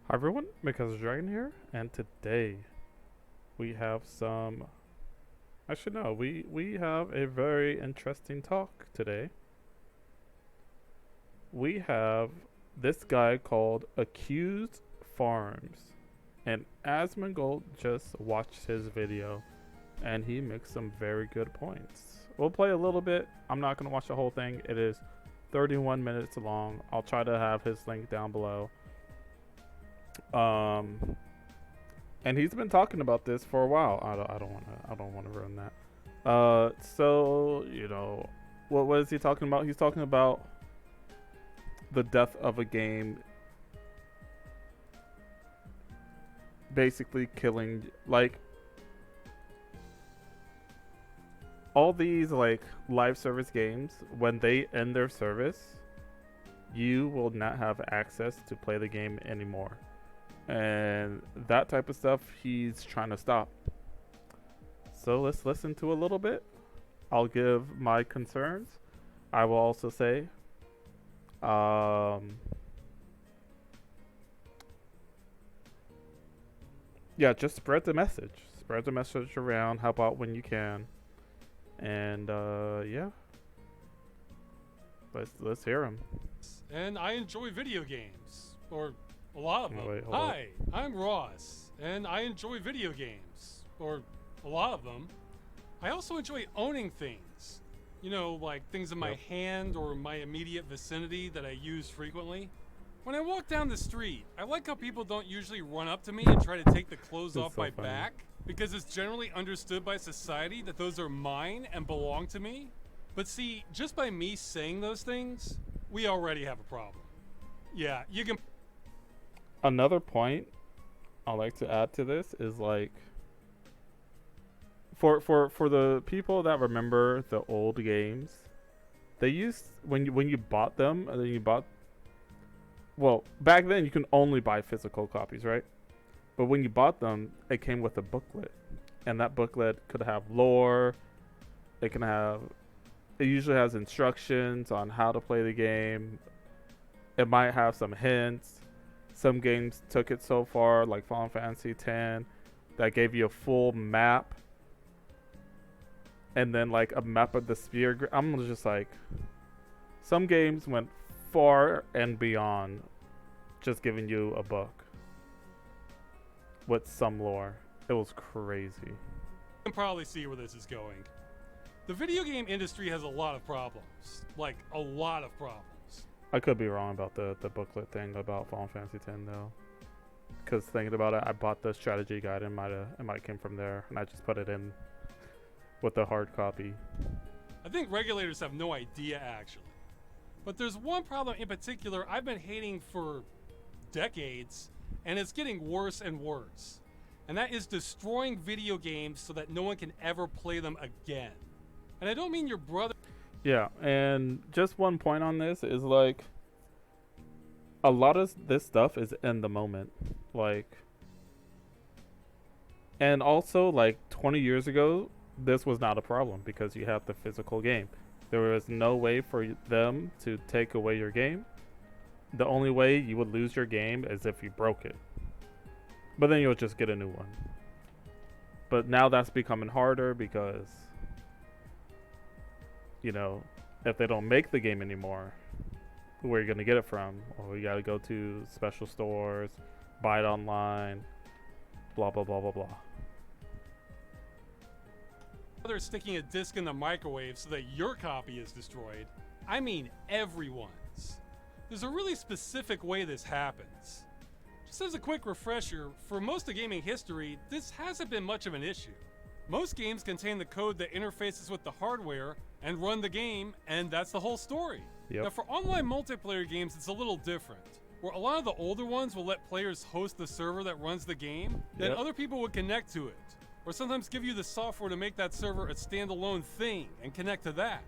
Hi everyone, Mckaiser here, and today we have some. Actually, no, we have a very interesting talk today. We have this guy called Accused Farms, and Asmongold just watched his video, and he makes some very good points. We'll play a little bit. I'm not gonna watch the whole thing. It is 31 minutes long. I'll try to have his link down below. Um, and he's been talking about this for a while. I don't want to ruin that. So what is he talking about? He's talking about the death of a game, basically killing like all these like live service games. When they end their service, you will not have access to play the game anymore, and that type of stuff he's trying to stop. So let's listen to a little bit. I'll give my concerns. I will also say, yeah, just spread the message. Spread the message around. How about when you can? And yeah, let's hear him. And I enjoy video games, or a lot of them. Oh, wait, hold up. Hi, I'm Ross, and I enjoy video games, or a lot of them. I also enjoy owning things. You know, like things in my Yep. hand or my immediate vicinity that I use frequently. When I walk down the street, I like how people don't usually run up to me and try to take the clothes This is off so my funny. back, because it's generally understood by society that those are mine and belong to me. But see, just by me saying those things, we already have a problem. Yeah, you can. Another point I like to add to this is like for the people that remember the old games, they used when you bought them, and then you bought. Well, back then you can only buy physical copies, right? But when you bought them, it came with a booklet, and that booklet could have lore. It can have. It usually has instructions on how to play the game. It might have some hints. Some games took it so far, like Final Fantasy X, that gave you a full map, and then like a map of the sphere. I'm just like, some games went far and beyond just giving you a book with some lore. It was crazy. Can probably see where this is going. The video game industry has a lot of problems. Like, a lot of problems. I could be wrong about the booklet thing about Final Fantasy X though, because thinking about it, I bought the strategy guide and it might came from there, and I just put it in with the hard copy. I think regulators have no idea, actually. But there's one problem in particular I've been hating for decades, and it's getting worse and worse. And that is destroying video games so that no one can ever play them again. And I don't mean your brother. Yeah, and just one point on this is like a lot of this stuff is in the moment. Like, and also like 20 years ago, this was not a problem because you have the physical game. There was no way for them to take away your game. The only way you would lose your game is if you broke it. But then you'll just get a new one. But now that's becoming harder because, if they don't make the game anymore, where are you going to get it from? Well, you got to go to special stores, buy it online, blah, blah, blah, blah, blah. They're sticking a disc in the microwave so that your copy is destroyed. I mean everyone's. There's a really specific way this happens. Just as a quick refresher, for most of gaming history, this hasn't been much of an issue. Most games contain the code that interfaces with the hardware and run the game, and that's the whole story. Yep. Now for online multiplayer games, it's a little different, where a lot of the older ones will let players host the server that runs the game, then Yep. other people would connect to it, or sometimes give you the software to make that server a standalone thing and connect to that.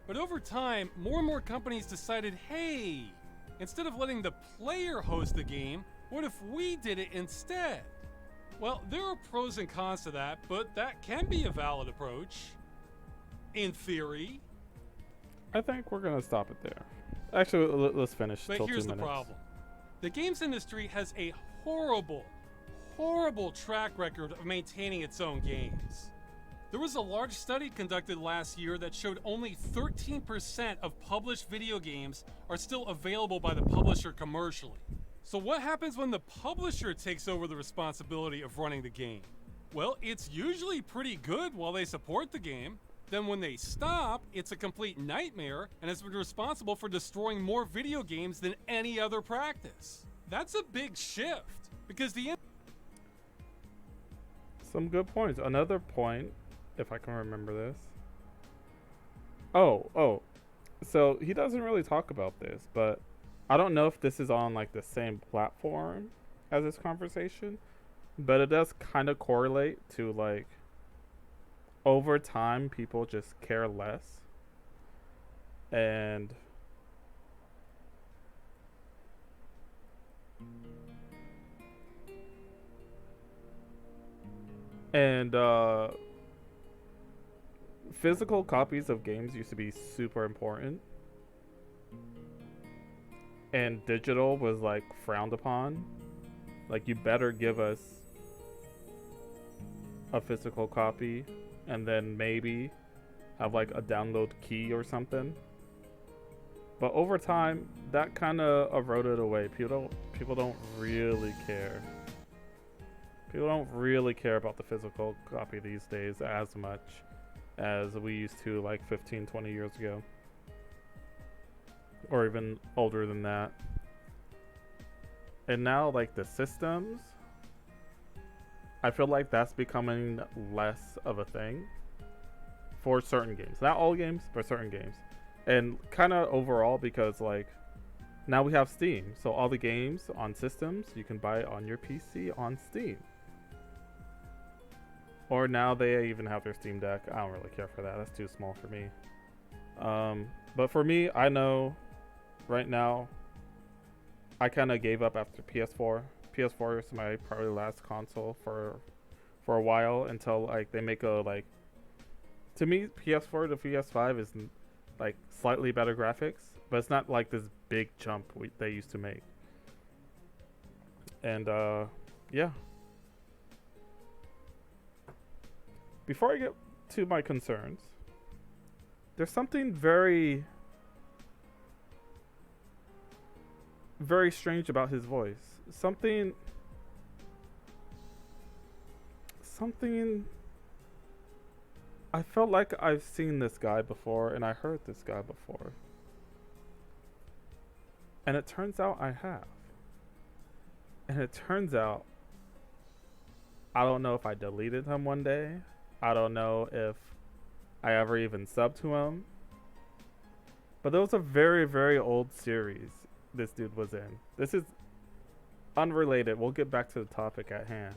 But over time, more and more companies decided, hey, instead of letting the player host the game, what if we did it instead? Well, there are pros and cons to that, but that can be a valid approach. In theory. I think we're going to stop it there. Actually, let's finish But till here's 2 the minutes. problem. The games industry has a horrible, horrible track record of maintaining its own games. There was a large study conducted last year that showed only 13% of published video games are still available by the publisher commercially. So what happens when the publisher takes over the responsibility of running the game? Well, it's usually pretty good while they support the game. Then when they stop, it's a complete nightmare and has been responsible for destroying more video games than any other practice. That's a big shift because Some good points. Another point, if I can remember this. Oh. So he doesn't really talk about this, but I don't know if this is on like the same platform as this conversation, but it does kind of correlate to like over time people just care less. And physical copies of games used to be super important, and digital was like frowned upon. Like, you better give us a physical copy and then maybe have like a download key or something. But over time that kind of eroded away. People don't really care. People don't really care about the physical copy these days as much as we used to like 15, 20 years ago. Or even older than that. And now, like, the systems, I feel like that's becoming less of a thing for certain games. Not all games, but certain games. And kind of overall, because, like, now we have Steam. So all the games on systems, you can buy on your PC on Steam. Or now they even have their Steam Deck. I don't really care for that. That's too small for me. But for me, I know right now, I kind of gave up after PS4. PS4 is my probably last console for a while until like they make a like. To me, PS4 to PS5 is like slightly better graphics, but it's not like this big jump they used to make. And yeah. Before I get to my concerns, there's something very strange about his voice. Something I felt like I've seen this guy before and I heard this guy before. And it turns out I have. And it turns out I don't know if I deleted him one day. I don't know if I ever even subbed to him. But there was a very, very old series this dude was in. This is unrelated. We'll get back to the topic at hand.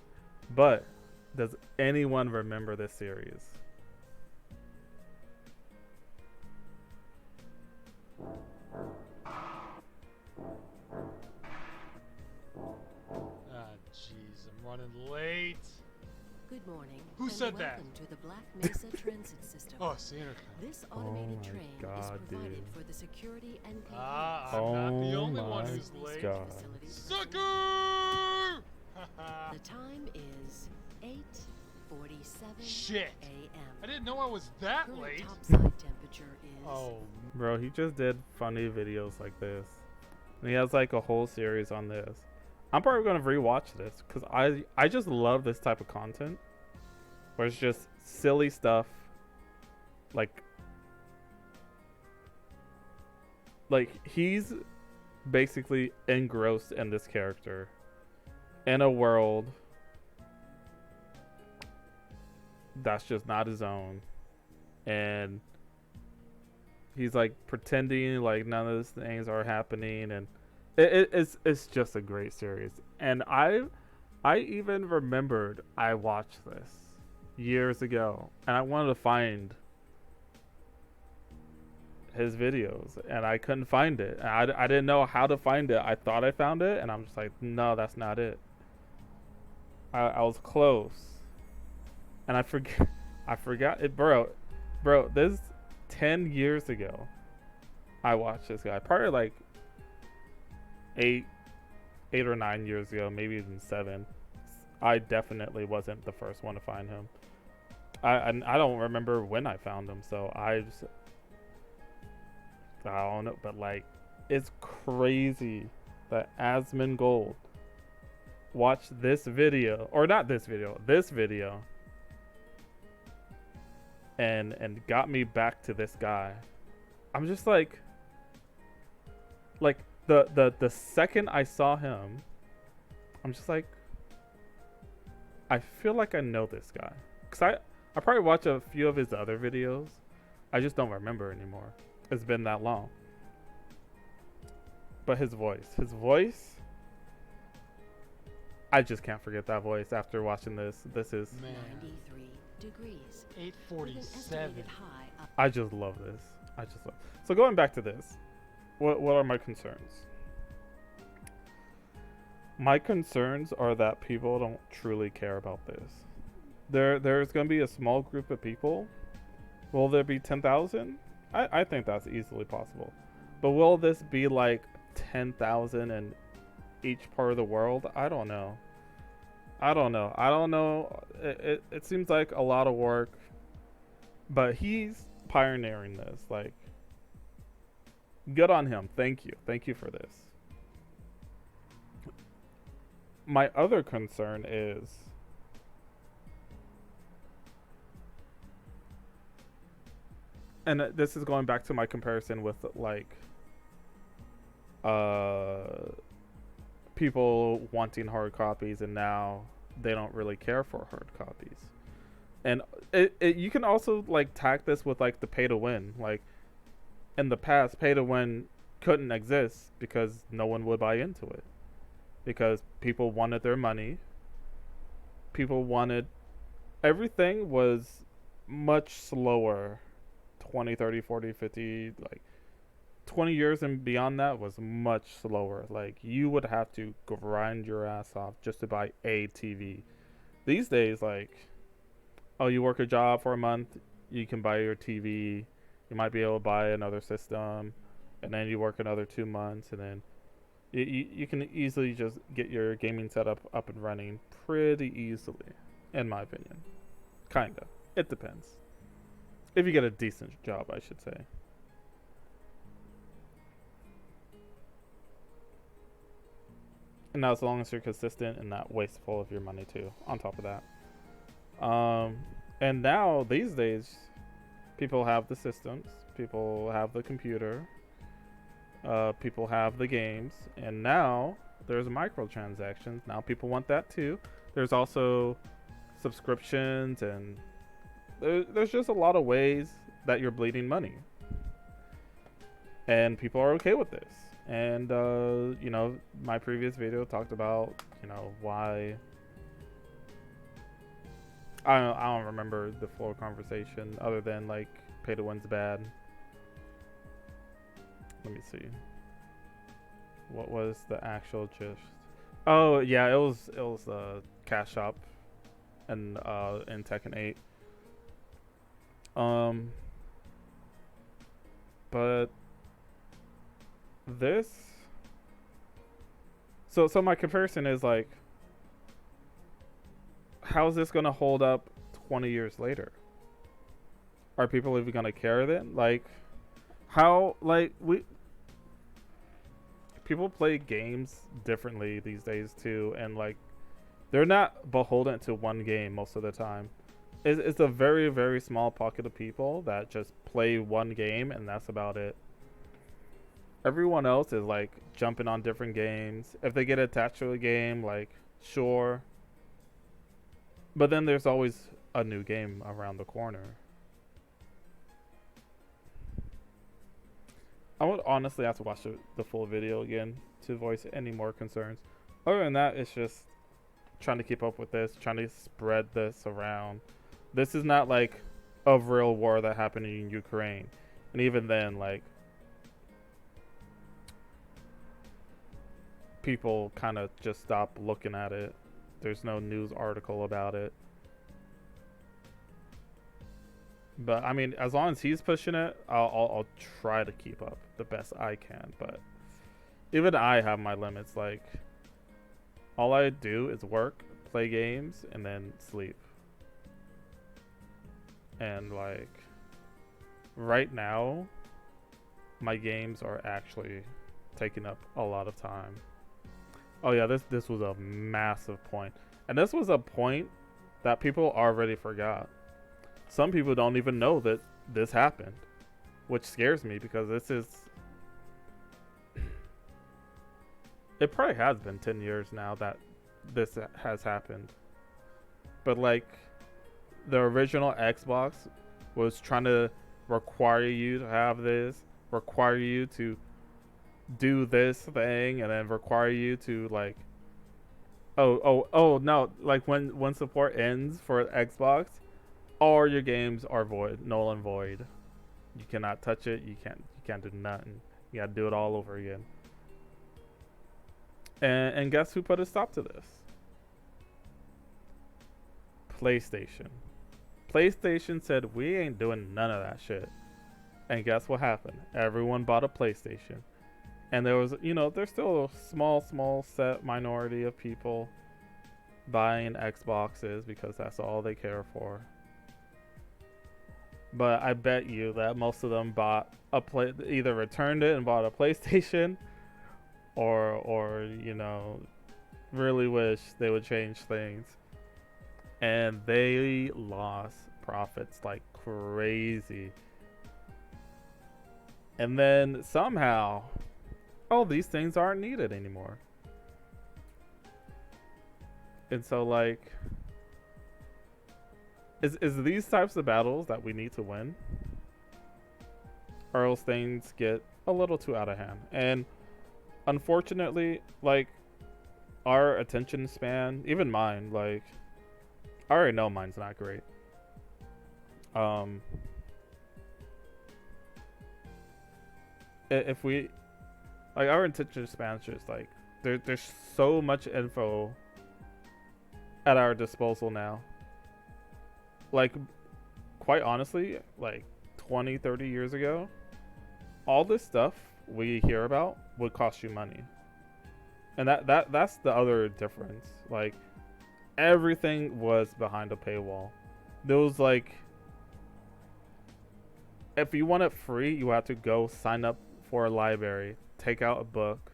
But does anyone remember this series? Jeez, I'm running late. Good morning. Who said that? Welcome to the Black Mesa Transit System. Oh, Santa. This automated my train God, is provided dude. for the security and I'm convenience not the Oh only one my who's late. God. facilities. Sucker! The time is 8:47 Shit. a.m. I didn't know I was that Current late. topside temperature is Oh, Bro, he just did funny videos like this. And he has like a whole series on this. I'm probably going to rewatch this because I just love this type of content where it's just silly stuff. Like he's basically engrossed in this character in a world that's just not his own. And he's like pretending like none of these things are happening, and it's just a great series. And I even remembered I watched this years ago, and I wanted to find his videos, and I couldn't find it. And I didn't know how to find it. I thought I found it, and I'm just like, no, that's not it. I was close, and I forgot it, bro. This 10 years ago, I watched this guy. Probably like 8 8 or 9 years ago, maybe even 7. I definitely wasn't the first one to find him. I don't remember when I found him, so I don't know, but like, it's crazy that Asmongold watched this video, or not this video, and got me back to this guy. I'm just like the second I saw him, I'm just like, I feel like I know this guy, cause I probably watch a few of his other videos. I just don't remember anymore. It's been that long. But his voice, I just can't forget that voice after watching this. This is, Man. 93 degrees. With an 847. estimated high of I just love this. So going back to this, what are my concerns? My concerns are that people don't truly care about this. There's going to be a small group of people. Will there be 10,000? I think that's easily possible. But will this be like 10,000 in each part of the world? I don't know. It seems like a lot of work. But he's pioneering this. Like, good on him. Thank you for this. My other concern is, and this is going back to my comparison with like people wanting hard copies, and now they don't really care for hard copies. And you can also like tack this with like the pay to win. Like, in the past, pay to win couldn't exist because no one would buy into it, because people wanted their money. Everything was much slower 20, 30, 40, 50, like 20 years and beyond that was much slower. Like, you would have to grind your ass off just to buy a TV. These days, like, oh, you work a job for a month, you can buy your TV. You might be able to buy another system, and then you work another 2 months, and then you can easily just get your gaming setup up and running pretty easily, in my opinion. Kinda. It depends. If you get a decent job, I should say. And now, as long as you're consistent and not wasteful of your money too, on top of that. And now, these days, people have the systems, people have the computer, people have the games, and now there's microtransactions. Now people want that too. There's also subscriptions, and there's just a lot of ways that you're bleeding money. And people are okay with this. And, you know, my previous video talked about, you know, why... I don't remember the full conversation other than, like, pay to win's bad. Let me see. What was the actual gist? Oh, yeah, it was Cash Shop and in Tekken 8. But this, so my comparison is like, how is this gonna hold up 20 years later? Are people even gonna care then? Like, how, like, people play games differently these days too, and like, they're not beholden to one game most of the time. It's a very, very small pocket of people that just play one game, and that's about it. Everyone else is like jumping on different games. If they get attached to a game, like, sure. But then there's always a new game around the corner. I would honestly have to watch the full video again to voice any more concerns. Other than that, it's just trying to keep up with this, trying to spread this around. This is not like a real war that happened in Ukraine. And even then, like, people kind of just stop looking at it. There's no news article about it. But I mean, as long as he's pushing it, I'll try to keep up the best I can. But even I have my limits. Like, All I do is work, play games, and then sleep. And like right now, my games are actually taking up a lot of time. Oh yeah, this was a massive point. And this was a point that people already forgot. Some people don't even know that this happened, which scares me because this is it probably has been 10 years now that this has happened. But like the original Xbox was trying to require you to have this, require you to do this thing, and then require you to like oh no, like when support ends for Xbox, all your games are void, null and void. You cannot touch it, you can't do nothing. You gotta do it all over again. And guess who put a stop to this? PlayStation. PlayStation said we ain't doing none of that shit. And guess what happened? Everyone bought a PlayStation. And there was, there's still a small set minority of people buying Xboxes because that's all they care for. But I bet you that most of them bought either returned it and bought a PlayStation, or really wish they would change things. And they lost profits like crazy. And then somehow, these things aren't needed anymore. And so like, is these types of battles that we need to win, or else things get a little too out of hand. And unfortunately, like, our attention span, even mine, like, I already know mine's not great. If we, like, our attention span is just like, there's so much info at our disposal now. Like, quite honestly, like 20, 30 years ago, all this stuff we hear about would cost you money. And that's the other difference. Like, everything was behind a paywall. There was like, if you want it free, you had to go sign up for a library, take out a book,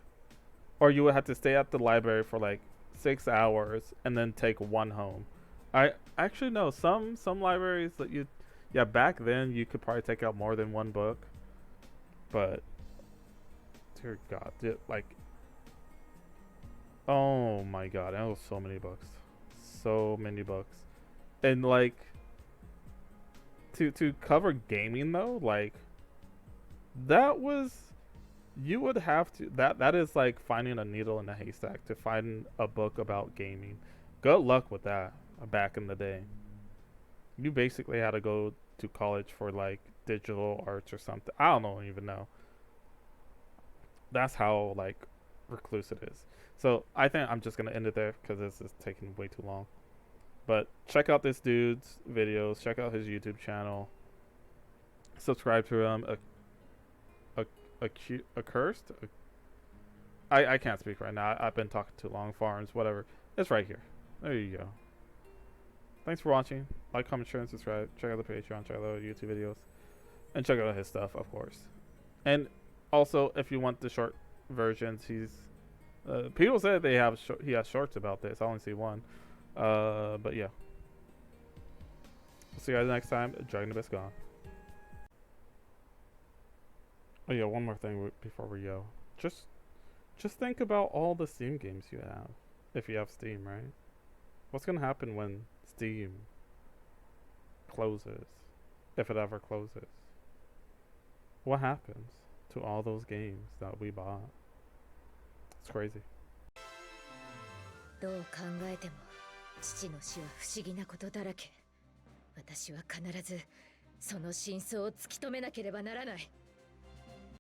or you would have to stay at the library for like 6 hours and then take one home. I actually know some libraries that back then you could probably take out more than one book, but dear God, like, oh my God, that was so many books, and like to cover gaming though, like that was, you would have to, that is like finding a needle in a haystack to find a book about gaming. Good luck with that. Back in the day, you basically had to go to college for like digital arts or something. I don't even know. That's how like recluse it is. So I think I'm just gonna end it there because this is taking way too long. But check out this dude's videos. Check out his YouTube channel. Subscribe to him. Accursed. I can't speak right now. I've been talking too long. Farms, whatever. It's right here. There you go. Thanks for watching. Like, comment, share, and subscribe. Check out the Patreon. Check out the YouTube videos. And check out his stuff, of course. And also, if you want the short versions, he's... people say he has shorts about this. I only see one. But yeah. See you guys next time. Dragon Abyss gone. Oh yeah, one more thing before we go. Just think about all the Steam games you have. If you have Steam, right? What's going to happen when Steam closes? If it ever closes. What happens to all those games that we bought? It's crazy. どう考えても父の死は不思議なことだらけ。私は必ずその真相を突き止めなければならない。